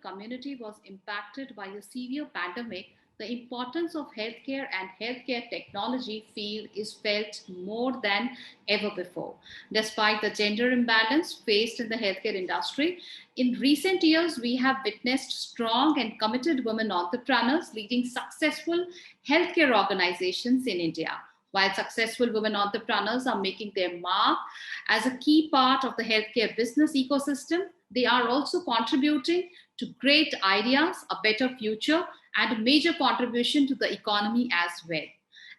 community was impacted by a severe pandemic, the importance of healthcare and healthcare technology field is felt more than ever before. Despite the gender imbalance faced in the healthcare industry, in recent years we have witnessed strong and committed women entrepreneurs leading successful healthcare organizations in India. While successful women entrepreneurs are making their mark as a key part of the healthcare business ecosystem, they are also contributing to great ideas, a better future, and a major contribution to the economy as well.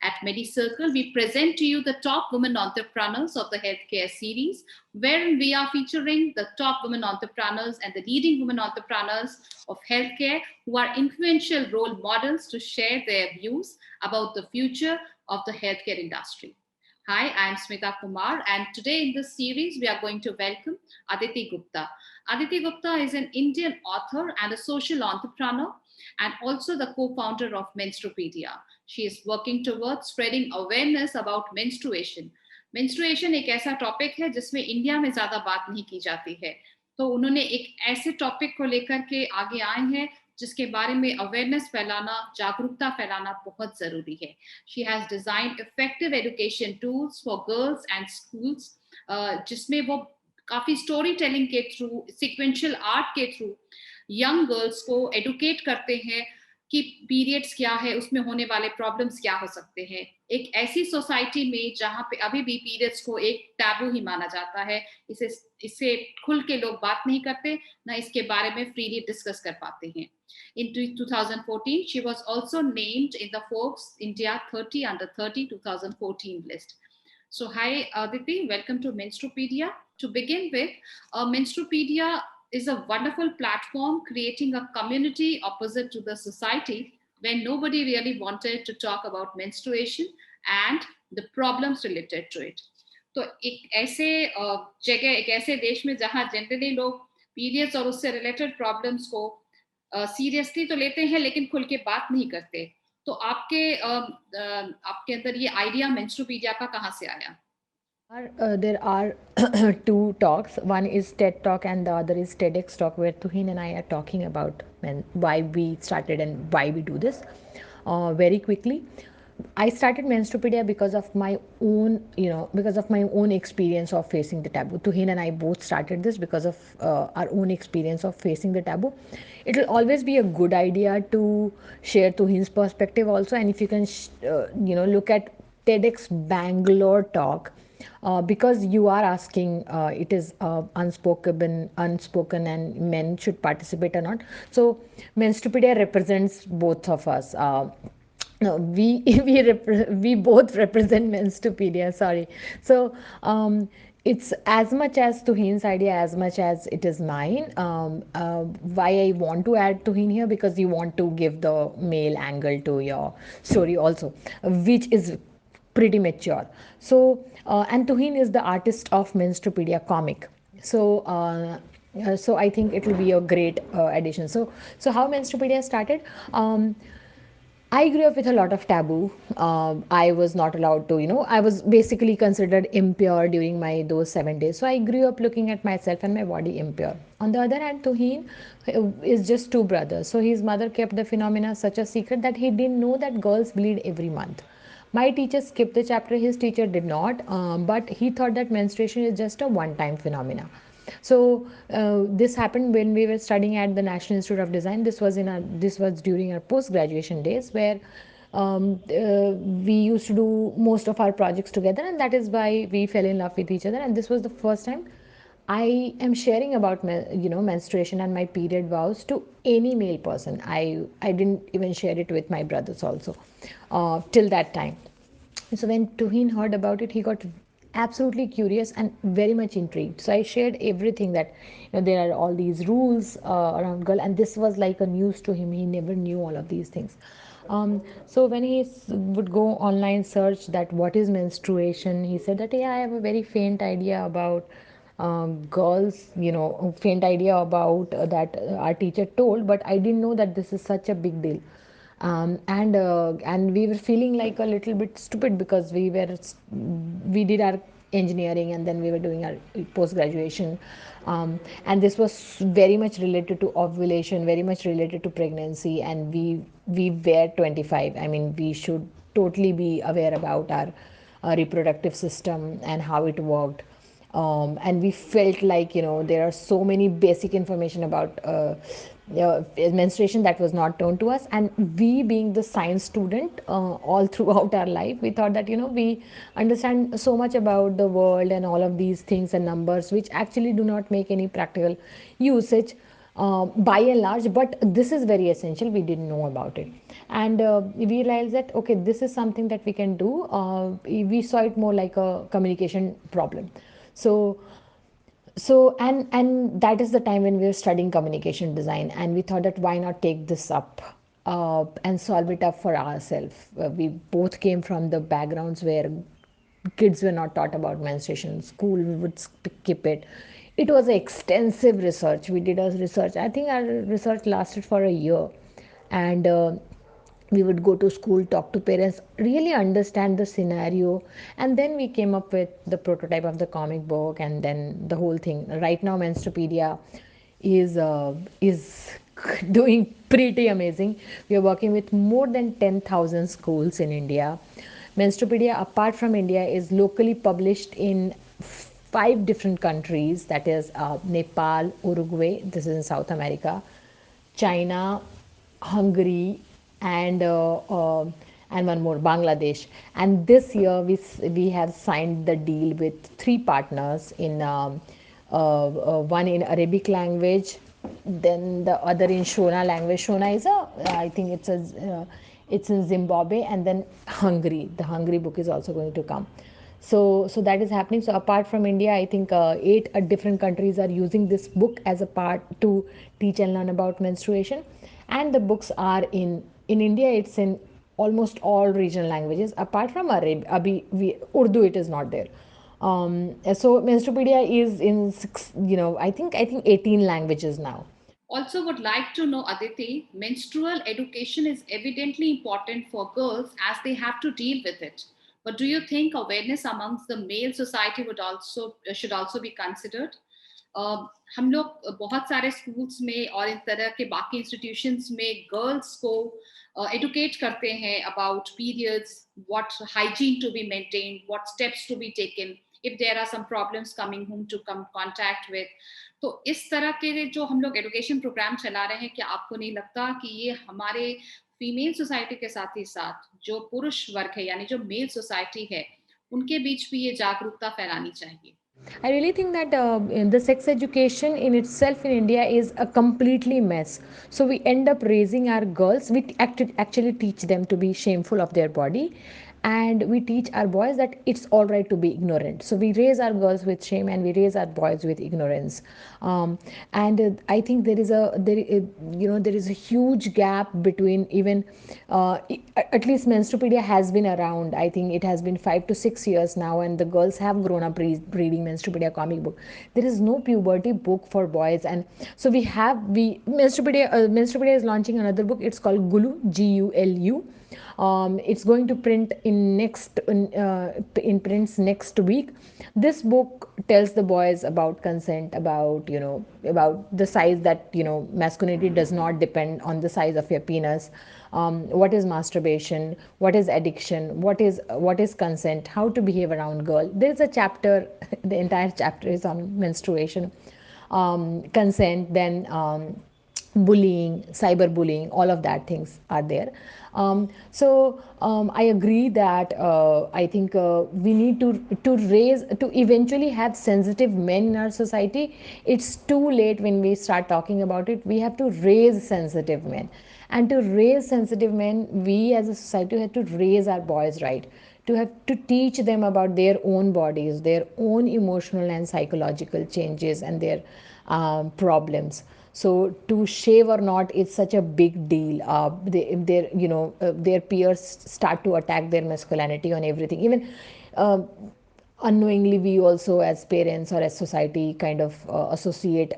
At MediCircle, we present to you the top women entrepreneurs of the healthcare series, wherein we are featuring the top women entrepreneurs and the leading women entrepreneurs of healthcare who are influential role models to share their views about the future of the healthcare industry. Hi, I'm Smita Kumar, and today in this series, we are going to welcome Aditi Gupta. Aditi Gupta is an Indian author and a social entrepreneur, and also the co founder of Menstrupedia. She is working towards spreading awareness about menstruation. Menstruation एक ऐसा topic है जिसमें India में ज्यादा बात नहीं की जाती है, तो उन्होंने एक ऐसे टॉपिक को लेकर के आगे आए हैं जिसके बारे में अवेयरनेस फैलाना, जागरूकता फैलाना बहुत जरूरी है. She has design effective education tools for girls and schools, जिसमें वो काफी स्टोरी टेलिंग के थ्रू, सिक्वेंशियल आर्ट के थ्रू यंग गर्ल्स को एडुकेट करते हैं कि पीरियड्स क्या है, उसमें होने वाले प्रॉब्लम्स क्या हो सकते हैं. एक ऐसी सोसाइटी में जहां पे अभी भी पीरियड्स को एक टैबू ही माना जाता है, इसे इससे खुल के लोग बात नहीं करते, ना इसके बारे में फ्रीली डिस्कस कर पाते हैं. In 2014, she was also named in the Forbes India 30 under 30 2014 list. So, hi Aditi, welcome to Menstrupedia. To begin with, Menstrupedia is a wonderful platform creating a community opposite to the society when nobody really wanted to talk about menstruation and the problems related to it. तो एक ऐसे जगह, एक ऐसे देश में जहां generally लोग पीरियड्स और उससे रिलेटेड प्रॉब्लम्स को सीरियसली तो लेते हैं लेकिन खुल के बात नहीं करते, तो आपके अंदर ये आइडिया मेंस्ट्रुपीडिया का कहाँ से आया? There are two talks. One is TED Talk and the other is TEDx Talk, where Tuhin and I are talking about why we started and why we do this. Very quickly, I started Menstrupedia because of my own, because of my own experience of facing the taboo. Tuhin and I both started this because of our own experience of facing the taboo. It will always be a good idea to share Tuhin's perspective also, and if you can, look at TEDx Bangalore talk, because you are asking, it is unspoken and men should participate or not. So Menstrupedia represents both of us. No, we both represent Menstrupedia. Sorry. So it's as much as Tuhin's idea as much as it is mine. Why I want to add Tuhin here, because you want to give the male angle to your story also, which is pretty mature. So and Tuhin is the artist of Menstrupedia comic. So I think it will be a great addition. So how Menstrupedia started? I grew up with a lot of taboo. I was not allowed to, I was basically considered impure during my those 7 days. So I grew up looking at myself and my body impure. On the other hand, Tuhin is just two brothers. So his mother kept the phenomena such a secret that he didn't know that girls bleed every month. My teacher skipped the chapter, his teacher did not, but he thought that menstruation is just a one-time phenomena. So this happened when we were studying at the National Institute of Design. This was during our post graduation days, where we used to do most of our projects together, and that is why we fell in love with each other. And this was the first time I am sharing about menstruation and my period vows to any male person. I didn't even share it with my brothers also till that time. So when Tuhin heard about it, he got absolutely curious and very much intrigued. So I shared everything, that there are all these rules around girl, and this was like a news to him. He never knew all of these things. So when he would go online search that what is menstruation, he said that, yeah, I have a very faint idea about girls, faint idea about that our teacher told, but I didn't know that this is such a big deal. And we were feeling like a little bit stupid, because we did our engineering, and then we were doing our post graduation. And this was very much related to ovulation, very much related to pregnancy, and we were 25. I mean, we should totally be aware about our reproductive system and how it worked. And we felt like, there are so many basic information about menstruation that was not known to us. And we, being the science student, all throughout our life, we thought that, we understand so much about the world and all of these things and numbers which actually do not make any practical usage, by and large, but this is very essential. We didn't know about it, and we realized that, okay, this is something that we can do. We saw it more like a communication problem. So so and and that is the time when we were studying communication design, and we thought that why not take this up, and solve it up for ourselves. We both came from the backgrounds where kids were not taught about menstruation in school. We would skip it. It was extensive research. We did a research, I think our research lasted for a year. And we would go to school, talk to parents, really understand the scenario, and then we came up with the prototype of the comic book, and then the whole thing. Right now, Menstrupedia is doing pretty amazing. We are working with more than 10,000 schools in India. Menstrupedia, apart from India, is locally published in 5 different countries, that is Nepal, Uruguay, this is in South America, China, Hungary, and one more, Bangladesh. And this year we have signed the deal with 3 partners in one in Arabic language, then the other in Shona language. Shona is I think it's in Zimbabwe, and then Hungary. The Hungary book is also going to come. So that is happening. So apart from India, I think 8 different countries are using this book as a part to teach and learn about menstruation. And the books are in India, it's in almost all regional languages apart from Urdu. It is not there. So Menstrupedia is in six, I think 18 languages now. Also, would like to know, Aditi, menstrual education is evidently important for girls as they have to deal with it. But do you think awareness amongst the male society would also should also be considered? Uh, हम लोग बहुत सारे schools में और इस तरह के बाकी इंस्टीट्यूशंस में गर्ल्स को एडुकेट करते हैं about periods, what hygiene to be maintained, what steps to be taken if there are some problems coming whom to come contact with. तो इस तरह के जो हम लोग एजुकेशन प्रोग्राम चला रहे हैं, क्या आपको नहीं लगता कि ये हमारे फीमेल सोसाइटी के साथ ही साथ जो पुरुष वर्ग है यानी जो मेल सोसाइटी है उनके बीच भी ये जागरूकता फैलानी चाहिए? I really think that the sex education in itself in India is a completely mess. So we end up raising our girls. We actually teach them to be shameful of their body, and we teach our boys that it's all right to be ignorant. So we raise our girls with shame, and we raise our boys with ignorance. And I think there is a huge gap between even at least Menstrupedia has been around. I think it has been 5 to 6 years now, and the girls have grown up reading Menstrupedia comic book. There is no puberty book for boys, and so we Menstrupedia is launching another book. It's called Gulu, Gulu. It's going to print in prints next week. This book tells the boys about consent, about the size, that masculinity does not depend on the size of your penis. What is masturbation, what is addiction, what is consent, how to behave around girl. There is a chapter the entire chapter is on menstruation, consent, then bullying, cyberbullying, all of that things are there. I agree that I think we need to eventually have sensitive men in our society. It's too late when we start talking about it. We have to raise sensitive men, and to raise sensitive men, we as a society have to raise our boys right, to have to teach them about their own bodies, their own emotional and psychological changes, and their problems. So to shave or not is such a big deal. Their peers start to attack their masculinity on everything. Even unknowingly we also as parents or as society kind of associate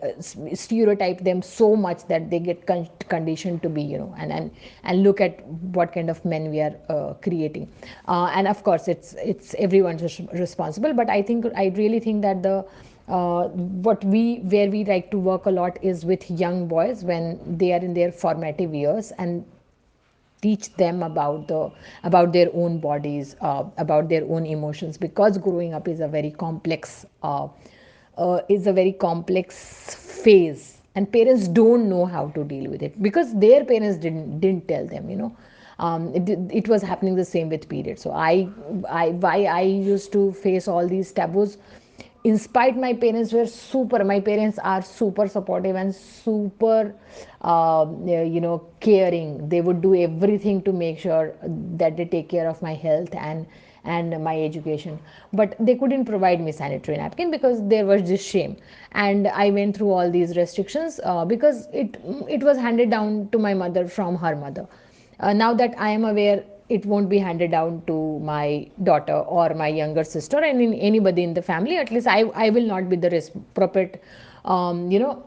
stereotype them so much that they get conditioned to be, and look at what kind of men we are creating. And of course it's everyone's responsible, but I really think that the what we where we like to work a lot is with young boys when they are in their formative years, and teach them about their own bodies, about their own emotions, because growing up is a very complex phase, and parents don't know how to deal with it because their parents didn't tell them, it was happening the same with periods. So I why I used to face all these taboos, in spite my parents are super supportive and super caring. They would do everything to make sure that they take care of my health and my education, but they couldn't provide me sanitary napkin because there was this shame. And I went through all these restrictions because it was handed down to my mother from her mother. Now that I am aware, it won't be handed down to my daughter or my younger sister, and in anybody in the family. At least I will not be the um, you know,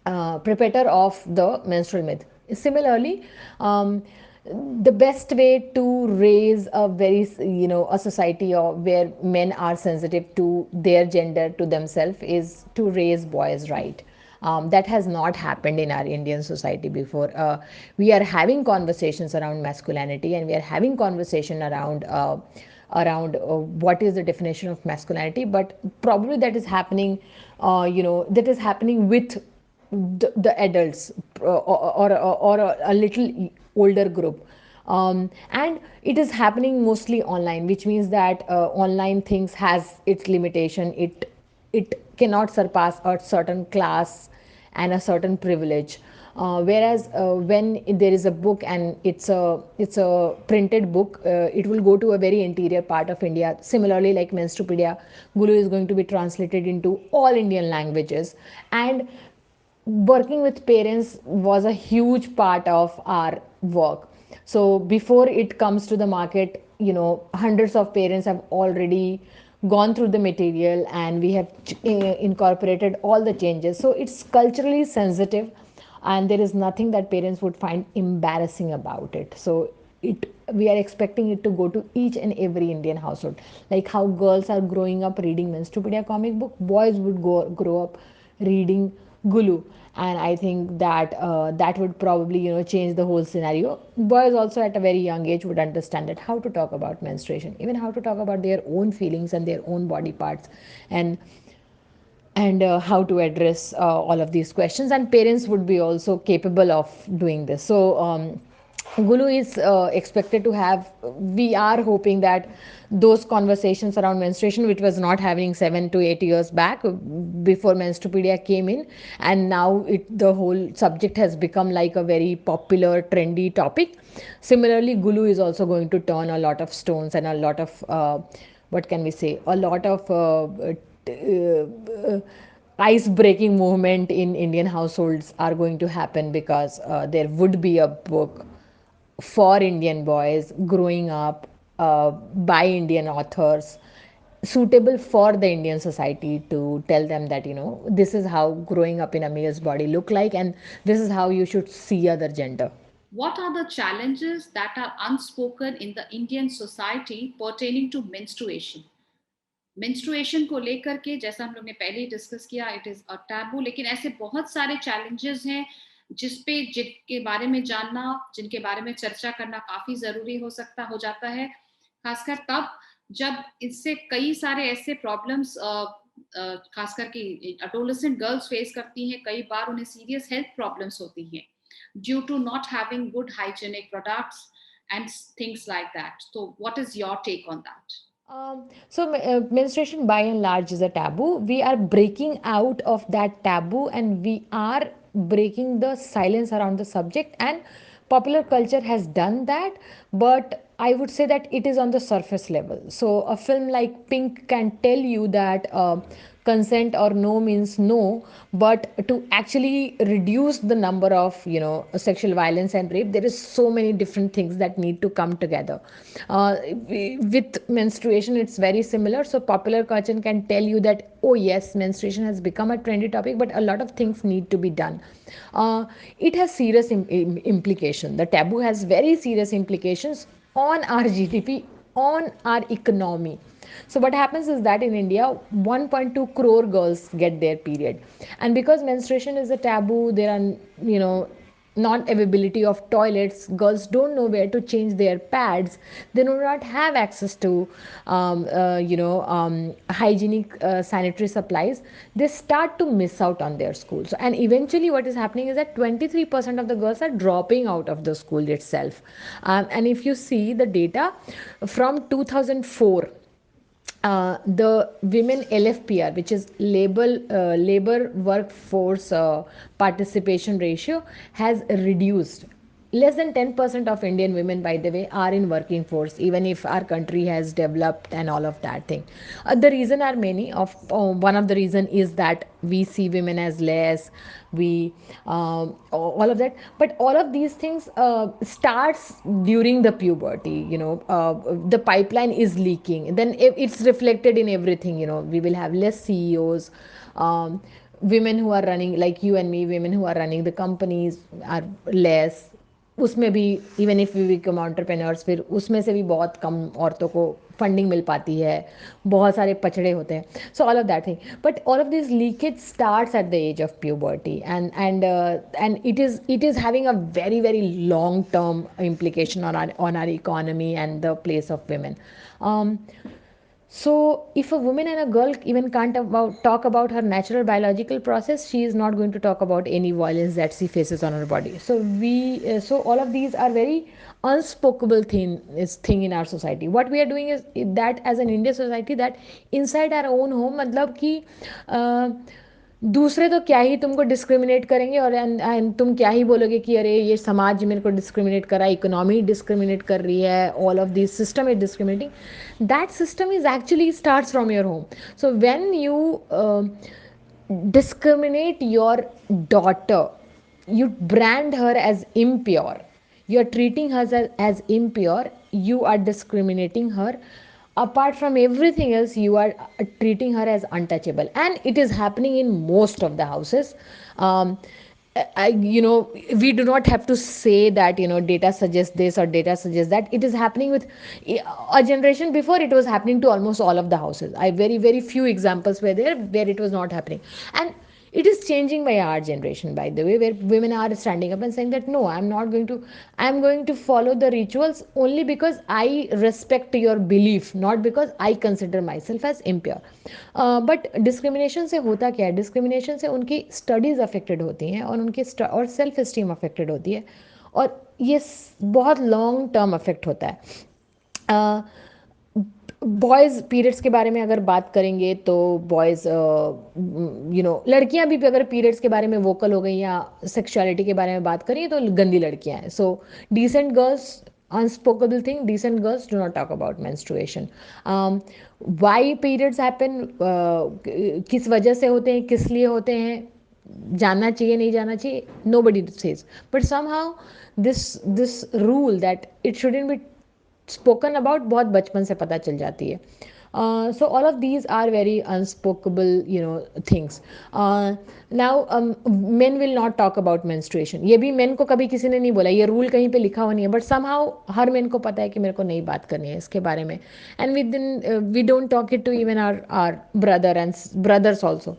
perpetrator of the menstrual myth. Similarly, the best way to raise a a society where men are sensitive to their gender, to themselves, is to raise boys right. That has not happened in our Indian society before. We are having conversations around masculinity, and we are having conversation around what is the definition of masculinity, but probably that is happening with the adults, or a little older group. And it is happening mostly online, which means that online things has its limitation. It cannot surpass a certain class and a certain privilege. Whereas when there is a book and it's a printed book, it will go to a very interior part of India. Similarly, like Menstrupedia, Gulu is going to be translated into all Indian languages. And working with parents was a huge part of our work. So before it comes to the market, hundreds of parents have already gone through the material, and we have incorporated all the changes. So it's culturally sensitive, and there is nothing that parents would find embarrassing about it. So we are expecting it to go to each and every Indian household. Like how girls are growing up reading Menstrupedia comic book, boys would grow up reading Gulu. And I think that that would probably change the whole scenario. Boys also at a very young age would understand that how to talk about menstruation, even how to talk about their own feelings and their own body parts, and how to address all of these questions, and parents would be also capable of doing this. So Gulu is expected to have, we are hoping that those conversations around menstruation, which was not happening 7 to 8 years back, before Menstrupedia came in, and now the whole subject has become like a very popular, trendy topic. Similarly, Gulu is also going to turn a lot of stones and a lot of, what can we say, a lot of ice breaking movement in Indian households are going to happen, because there would be a book for Indian boys growing up, by Indian authors, suitable for the Indian society, to tell them that this is how growing up in a male's body look like, and this is how you should see other gender. What are the challenges that are unspoken in the Indian society pertaining to menstruation? Menstruation को लेकर के, जैसा हम लोग ने पहले ही discuss किया, it is a taboo, लेकिन ऐसे बहुत सारे चैलेंजेस हैं जिनके बारे में जानना, जिनके बारे में चर्चा करना काफी जरूरी हो जाता है, खासकर तब जब इससे कई सारे ऐसे प्रॉब्लम्स खास करके एडोलेसेंट गर्ल्स फेस करती हैं। कई बार उन्हें सीरियस हेल्थ प्रॉब्लम्स होती हैं due to not having good hygienic products and things like that. तो what is your take on that? Menstruation by and large is a taboo. We are breaking out of that taboo, and we are breaking the silence around the subject. And popular culture has done that, but I would say that it is on the surface level. So a film like Pink can tell you that consent or no means no, but to actually reduce the number of sexual violence and rape, there is so many different things that need to come together. With menstruation, it's very similar. So popular culture can tell you that, oh yes, menstruation has become a trendy topic, but a lot of things need to be done. It has serious implication. The taboo has very serious implications on our GDP, on our economy. So what happens is that in India, 1.2 crore girls get their period, and because menstruation is a taboo, there are non availability of toilets, girls don't know where to change their pads, they do not have access to hygienic sanitary supplies, they start to miss out on their schools. And eventually what is happening is that 23% of the girls are dropping out of the school itself. And if you see the data from 2004, the women LFPR, which is labor workforce participation ratio, has reduced. Less than 10% of Indian women, by the way, are in working force, even if our country has developed and all of that thing. The reason are many. One of the reason is that we see women as less, we all of that. But all of these things starts during the puberty. The pipeline is leaking. Then it's reflected in everything. We will have less CEOs. Women who are running, like you and me, women who are running the companies are less. उसमें भी even if we become entrepreneurs, फिर उसमें से भी बहुत कम औरतों को funding मिल पाती है, बहुत सारे पछड़े होते हैं. So all of that thing, but all of this leakage starts at the age of puberty, and it is having a very very long term implication on our economy and the place of women. So, if a woman and a girl even can't talk about her natural biological process, she is not going to talk about any violence that she faces on her body. So all of these are very unspoken thing in our society. What we are doing is that as an Indian society, that inside our own home, मतलब कि दूसरे तो क्या ही तुमको discriminate करेंगे, और तुम क्या ही बोलोगे कि अरे ये समाज मेरे को डिस्क्रिमिनेट कर रहा है, इकोनॉमी डिस्क्रिमिनेट कर रही है, all of this system is discriminating. That system is actually starts from your home. So when you discriminate your daughter, you brand her as impure, you are treating her as impure, you are discriminating her. Apart from everything else, you are treating her as untouchable, and it is happening in most of the houses. um, we do not have to say that data suggests this or data suggests that. It is happening with a generation before. It was happening to almost all of the houses. I very very few examples were there where it was not happening. And it is changing by our generation, by the way, where women are standing up and saying that no, I'm going to follow the rituals only because I respect your belief, not because I consider myself as impure. But discrimination से होता क्या है? Discrimination से उनकी studies affected होती हैं, और उनकी और सेल्फ इस्टीम अफेक्टेड होती है, और ये बहुत लॉन्ग टर्म अफेक्ट होता है. बॉयज़ पीरियड्स के बारे में अगर बात करेंगे तो बॉयज़ लड़कियां भी अगर पीरियड्स के बारे में वोकल हो गई या सेक्सुअलिटी के बारे में बात करें तो गंदी लड़कियां हैं. So decent girls, unspoken thing, decent girls do not talk about menstruation. Why periods happen, किस वजह से होते हैं, किस लिए होते हैं, जानना चाहिए नहीं जानना चाहिए, nobody says. But somehow this rule that it shouldn't be spoken about बहुत बचपन से पता चल जाती है. So all of these are very unspoken things. Now men will not talk about menstruation. ये भी men को कभी किसी ने नहीं बोला, ये रूल कहीं पे लिखा हुआ नहीं है, बट somehow हर men को पता है कि मेरे को नहीं बात करनी है इसके बारे में. And we don't talk it to even our brothers also.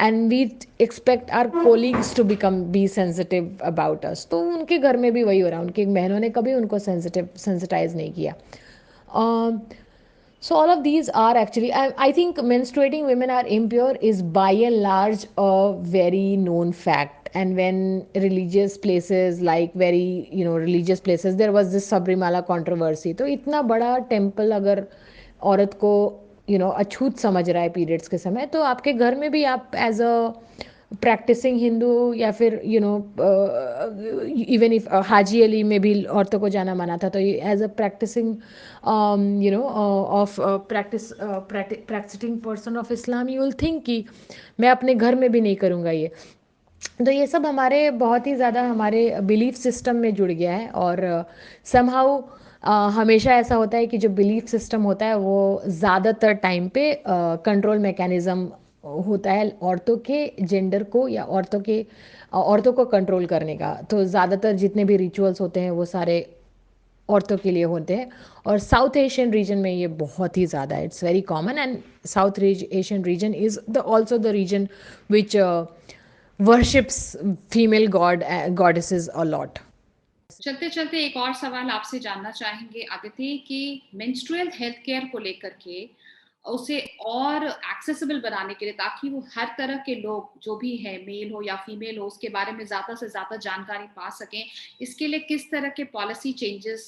And we expect our colleagues to be sensitive about us. तो उनके घर में भी वही हो रहा है, उनकी बहनों ने कभी उनको sensitize नहीं किया. So all of these are actually, I think menstruating women are impure is by and large a very known fact. And when religious places, like very religious places, there was this Sabrimala controversy. तो इतना बड़ा temple अगर औरत को अछूत समझ रहा है periods के समय, तो आपके घर में भी आप एज अ प्रैक्टिसिंग हिंदू या फिर इवन इफ हाजी अली में भी औरतों को जाना मना था, तो as a practicing of practicing person of Islam you will think कि मैं अपने घर में भी नहीं करूँगा ये। तो ये सब हमारे बहुत ही ज़्यादा हमारे बिलीफ सिस्टम में जुड़ गया है, और समहाउ हमेशा ऐसा होता है कि जो बिलीफ सिस्टम होता है वो ज़्यादातर टाइम पे कंट्रोल मैकेनिज़्म होता है औरतों के जेंडर को, या औरतों को कंट्रोल करने का। तो ज़्यादातर जितने भी रिचुअल्स होते हैं वो सारे औरतों के लिए होते हैं, और साउथ एशियन रीजन में ये बहुत ही ज़्यादा है, it's very common. And South Asian region is the also the region which worships female goddesses a lot. चलते चलते एक और सवाल आपसे जानना चाहेंगे आदित्य कि मेंस्ट्रुअल हेल्थ केयर को लेकर के उसे और एक्सेसिबल बनाने के लिए, ताकि वो हर तरह के लोग जो भी है, मेल हो या फीमेल हो, उसके बारे में ज्यादा से ज्यादा जानकारी पा सकें, इसके लिए किस तरह के पॉलिसी चेंजेस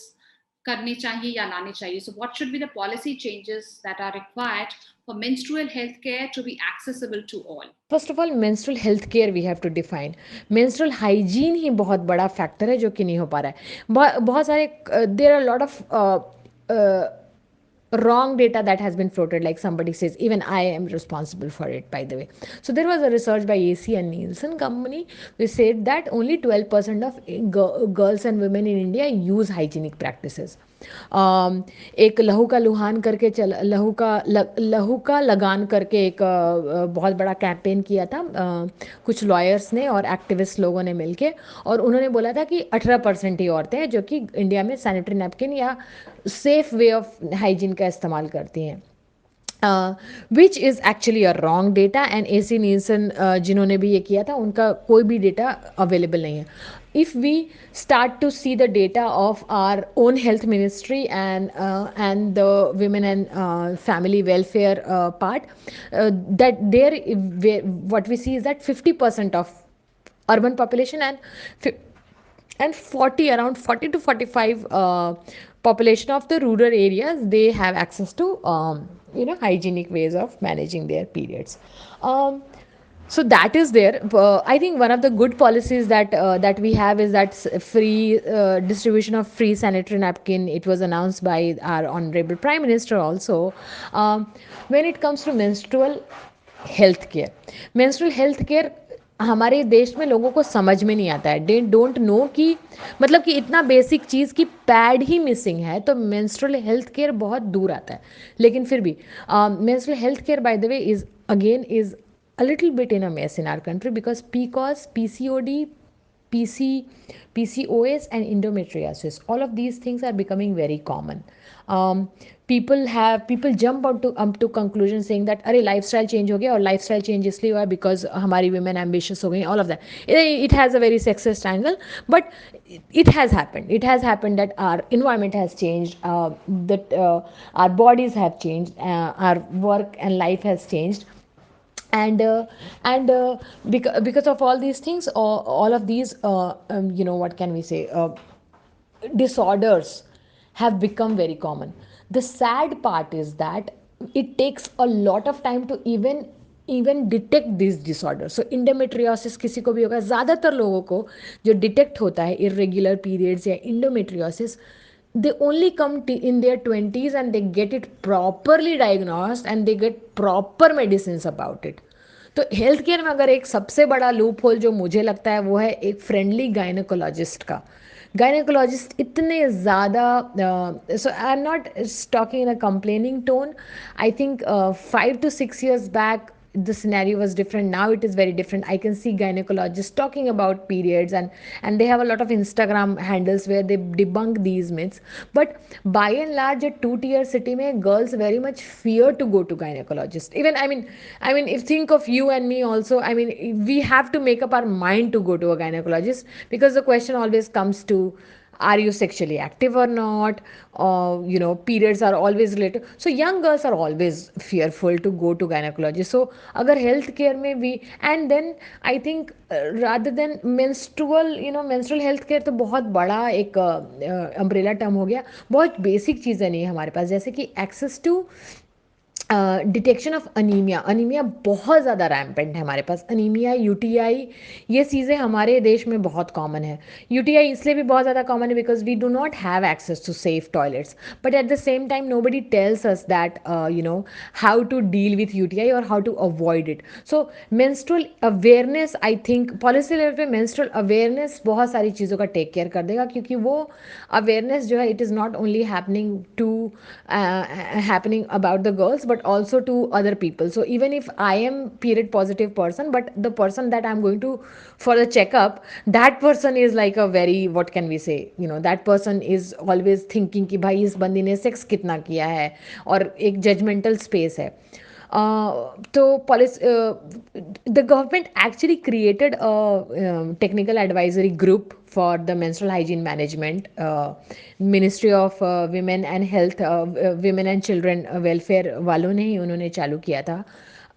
करने चाहिए या लाने चाहिए? So what should be the policy changes that are required for menstrual health care to be accessible to all? First of all menstrual health care we have to define. Menstrual hygiene ही बहुत बड़ा factor है जो कि नहीं हो पा रहा है। बहुत सारे there are lot of wrong data that has been floated, like somebody says, even I am responsible for it, by the way. So there was a research by AC and Nielsen company which said that only 12% of girls and women in India use hygienic practices. एक लहू का लुहान करके लहू का लगान करके एक बहुत बड़ा कैंपेन किया था कुछ लॉयर्स ने और एक्टिविस्ट लोगों ने मिलके, और उन्होंने बोला था कि 18% ही औरतें हैं जो कि इंडिया में सैनिटरी नैपकिन या सेफ वे ऑफ हाइजीन का इस्तेमाल करती हैं, which is actually a wrong data. And AC Nielsen जिन्होंने भी ये किया था उनका कोई भी डेटा अवेलेबल नहीं है। If we start to see the data of our own health ministry and the women and family welfare part, that what we see is that 50% of urban population and 40 around 40 to 45 population of the rural areas, they have access to hygienic ways of managing their periods. So that is there. I think one of the good policies that we have is that free distribution of free sanitary napkin. It was announced by our honorable prime minister also. When it comes to menstrual health care हमारे देश में लोगों को समझ में नहीं आता है, दे डोंट नो कि मतलब कि इतना बेसिक चीज़ की पैड ही मिसिंग है, तो मेंस्ट्रुअल हेल्थ केयर बहुत दूर आता है। लेकिन फिर भी menstrual health care by the way is a little bit in a mess in our country because PCOS, PCOD, PC, PCOS, and endometriosis. All of these things are becoming very common. People jump up to conclusion saying that अरे lifestyle change हो गया, और lifestyle change इसलिए हुआ because हमारी women ambitious हो गई, all of that. It has a very sexist angle, but it has happened. It has happened that our environment has changed, that our bodies have changed, our work and life has changed, and because of all these things, all of these what can we say, disorders have become very common. The sad part is that it takes a lot of time to even detect this disorder. So endometriosis किसी को भी होगा, ज़्यादातर लोगों को जो detect होता है इरेगुलर पीरियड्स या इंडोमेट्रियोसिस, they only come in their 20s and they get it properly diagnosed and they get proper medicines about it. तो हेल्थ केयर में अगर एक सबसे बड़ा लूप होल जो मुझे लगता है वो है एक फ्रेंडली गायनेकोलॉजिस्ट का। गायनेकोलॉजिस्ट इतने ज़्यादा, so I am not talking in a complaining tone, I think 5 to 6 years back the scenario was different. Now it is very different. I can see gynecologists talking about periods, and they have a lot of Instagram handles where they debunk these myths. But by and large, a two-tier city mein girls very much fear to go to gynecologist. Even I mean if think of you and me also, I mean we have to make up our mind to go to a gynecologist because the question always comes to, are you sexually active or not, or periods are always related, so young girls are always fearful to go to gynecologist. So agar health care mein we, and then I think rather than menstrual health care तो बहुत बड़ा एक umbrella term हो गया, बहुत basic चीज़ें नहीं है हमारे पास, जैसे कि access to detection of anaemia, anaemia बहुत ज़्यादा रैम्पेंट है हमारे पास, अनीमिया, यूटीआई, ये चीज़ें हमारे देश में बहुत कॉमन है। यूटीआई इसलिए भी बहुत ज़्यादा कॉमन है because we do not have access to safe toilets, but at the same time nobody tells us that how to deal with UTI और how to avoid it. So menstrual awareness, I think policy level पे menstrual awareness बहुत सारी चीज़ों का take care कर देगा, क्योंकि वो अवेयरनेस जो है it is not only happening to happening about the girls but also to other people. So even if I am period positive person, but the person that I'm going to for the checkup, that person is like a very, what can we say, that person is always thinking कि भाई इस बंदी ने sex कितना किया है, और एक जजमेंटल स्पेस है. So the government actually created a technical advisory group for the menstrual hygiene management. Ministry of Women and Health, Women and Children Welfare वालों ने ही उन्होंने चालू किया था.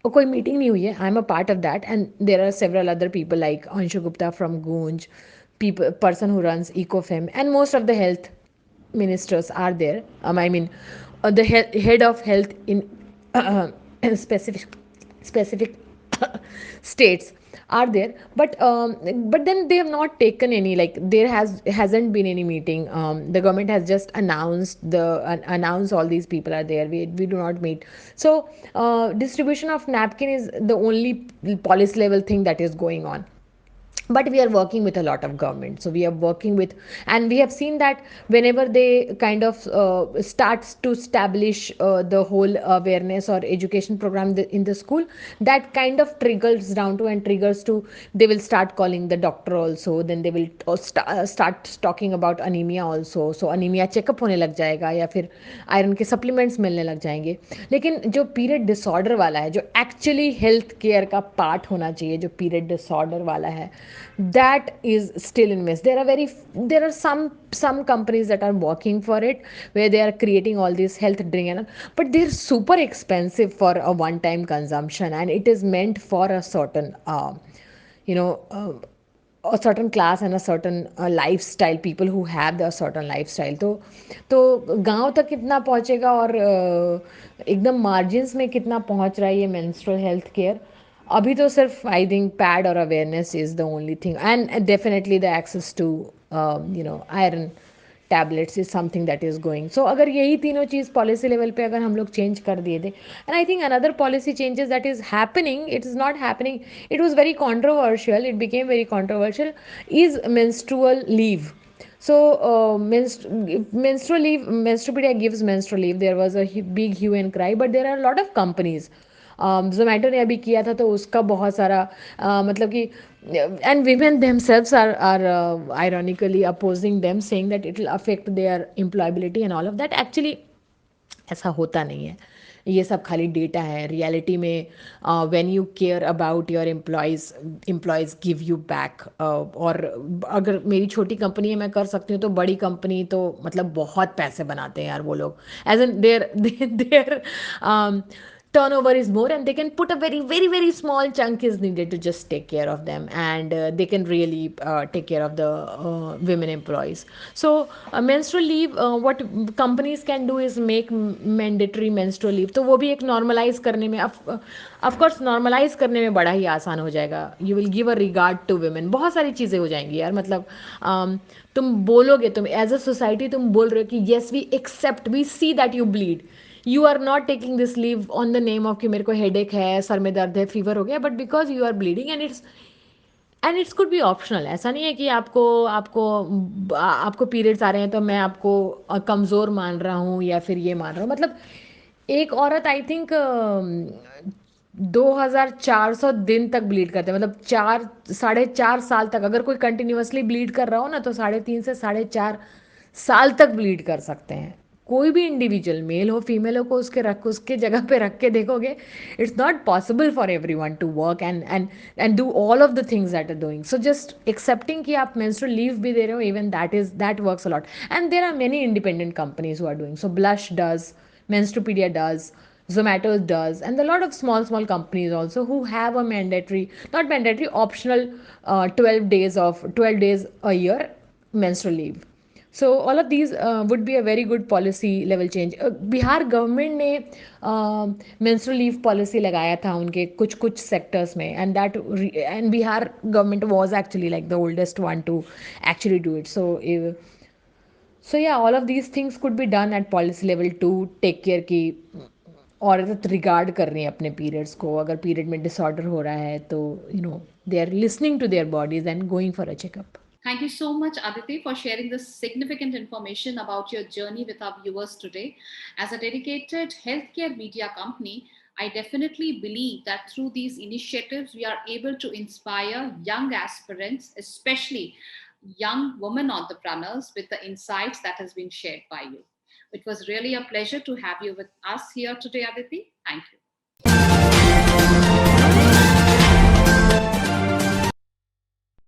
और कोई मीटिंग नहीं हुई है. I am a part of that and there are several other people like Anshu Gupta from Goonj, person who runs Ecofem, and most of the health ministers are there. I mean, the head of health in specific states are there, but then they have not taken any, like there hasn't been any meeting. The government has just announced all these people are there, we do not meet. So distribution of napkin is the only policy level thing that is going on, but we are working with a lot of government. So we are working with, and we have seen that whenever they kind of starts to establish the whole awareness or education program in the school, that kind of triggers down to and triggers to, they will start calling the doctor also, then they will start talking about anemia also. So anemia checkup होने लग जाएगा, या फिर iron के supplements मिलने लग जाएंगे. लेकिन जो पीरियड डिसऑर्डर वाला है, जो एक्चुअली हेल्थ केयर का पार्ट होना चाहिए, जो पीरियड डिसऑर्डर वाला है, that is still in miss. There are some companies that are working for it, where they are creating all these health drink and all, but they're super expensive for a one time consumption, and it is meant for a certain you know a certain class and a certain lifestyle, people who have the certain lifestyle. तो गांव तक कितना पहुंचेगा, और एकदम margins में कितना पहुंच रहा है ये मेंस्ट्रुअल हेल्थ केयर. अभी तो सिर्फ आई थिंक पैड और awareness is the only thing, and definitely the access to iron tablets is something that is going. So अगर यही तीनों चीज़ पॉलिसी लेवल पे अगर हम लोग चेंज कर दिए थे, and I think another policy changes that is happening, it is not happening, it was very controversial, it became very controversial, is menstrual leave. So menstrual leave, Menstrupedia gives menstrual leave. There was a big hue and cry, but there are a lot of companies. Zomato ने अभी किया था, तो उसका बहुत सारा मतलब कि, and women themselves are ironically opposing them, saying that it will affect their employability and all of that. Actually ऐसा होता नहीं है, ये सब खाली डेटा है. रियलिटी में when you care about your employees give you back. और अगर मेरी छोटी कंपनी है, मैं कर सकती हूँ, तो बड़ी कंपनी तो मतलब बहुत पैसे बनाते हैं यार वो लोग, as an their turnover is more, and they can put a very very very small chunk is needed to just take care of them, and they can really take care of the women employees. So menstrual leave, what companies can do is make mandatory menstrual leave. तो वो भी एक normalize करने में, of course normalize करने में बड़ा ही आसान हो जाएगा. You will give a regard to women, बहुत सारी चीज़ें हो जाएंगी यार. मतलब तुम बोलोगे, तुम एज अ सोसाइटी तुम बोल रहे हो कि yes we accept, we see that you bleed, you are not taking this leave on the name of कि मेरे को हेडेक है, सर में दर्द है, फीवर हो गया, but because you are bleeding, and it's could be optional. ऐसा नहीं है कि आपको आपको आपको पीरियड्स आ रहे हैं तो मैं आपको कमज़ोर मान रहा हूँ या फिर ये मान रहा हूँ. मतलब एक औरत आई थिंक 2400 दिन तक ब्लीड करते हैं, मतलब 4 साढ़े 4 साल तक. अगर कोई कंटिन्यूसली ब्लीड कर रहा हो ना, तो 3.5 से 4.5 साल तक ब्लीड कर सकते हैं. कोई भी इंडिविजुअल, मेल हो फीमेल हो, को उसके जगह पे रख के देखोगे, it's not possible for everyone to work and do all of the things that are doing. So just accepting कि आप मेंस्ट्रुअल लीव भी दे रहे हो, even that works a lot. And there are many independent companies who are doing. So Blush does, Menstrupedia does, Zomato does, and a lot of small companies also who have a mandatory, not mandatory, optional 12 days a year menstrual leave. So all of these would be a very good policy level change. Bihar government ने menstrual leave policy लगाया था उनके कुछ कुछ sectors में, and Bihar government was actually like the oldest one to actually do it. So yeah, all of these things could be done at policy level to take care कि औरत regard कर रही हैं अपने पीरियड्स को, अगर पीरियड में डिसऑर्डर हो रहा है तो they are listening to their bodies and going for a checkup. Thank you so much, Aditi, for sharing this significant information about your journey with our viewers today. As a dedicated healthcare media company, I definitely believe that through these initiatives, we are able to inspire young aspirants, especially young women entrepreneurs, with the insights that has been shared by you. It was really a pleasure to have you with us here today, Aditi. Thank you.